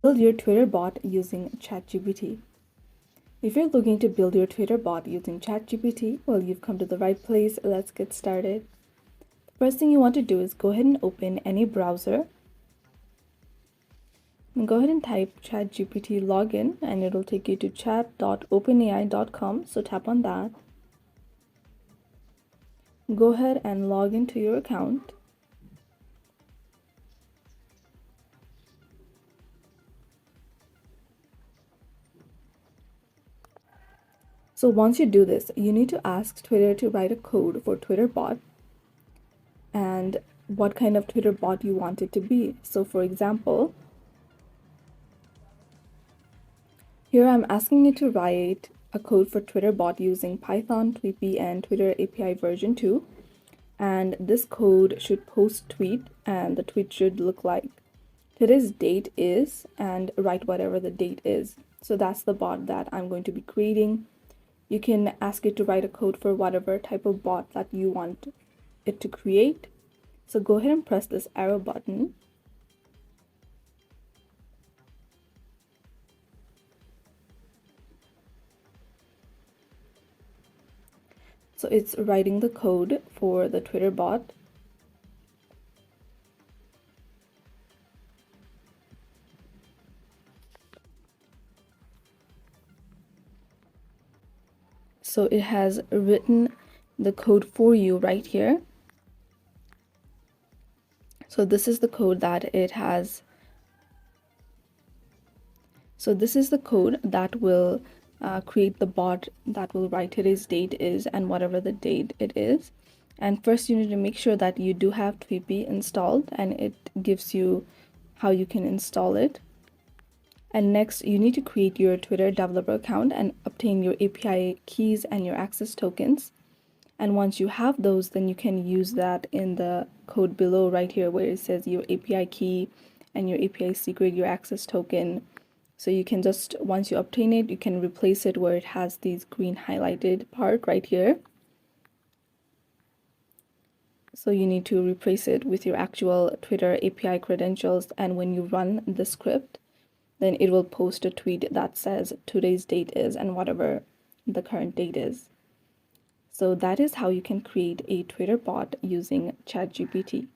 Build your Twitter bot using ChatGPT. If you're looking to build your Twitter bot using ChatGPT, well, you've come to the right place. Let's get started. The first thing you want to do is go ahead and open any browser. And go ahead and type ChatGPT login, and it'll take you to chat.openai.com. So tap on that. Go ahead and log into your account. So once you do this, you need to ask Twitter to write a code for Twitter bot and what kind of Twitter bot you want it to be. So for example, here I'm asking you to write a code for Twitter bot using Python, Tweepy, and Twitter API version 2. And this code should post tweet, and the tweet should look like today's date is, and write whatever the date is. So that's the bot that I'm going to be creating. You can ask it to write a code for whatever type of bot that you want it to create. So go ahead and press this arrow button. So it's writing the code for the Twitter bot. So it has written the code for you right here. So this is the code that it has. So this is the code that will create the bot that will write today's date is and whatever the date it is. And first you need to make sure that you do have Tweepy installed, and it gives you how you can install it. And next you need to create your Twitter developer account and obtain your API keys and your access tokens. And once you have those, then you can use that in the code below right here where it says your API key and your API secret, your access token. So you can just, once you obtain it, you can replace it where it has these green highlighted part right here. So you need to replace it with your actual Twitter API credentials, and when you run the script, then it will post a tweet that says today's date is and whatever the current date is. So that is how you can create a Twitter bot using ChatGPT.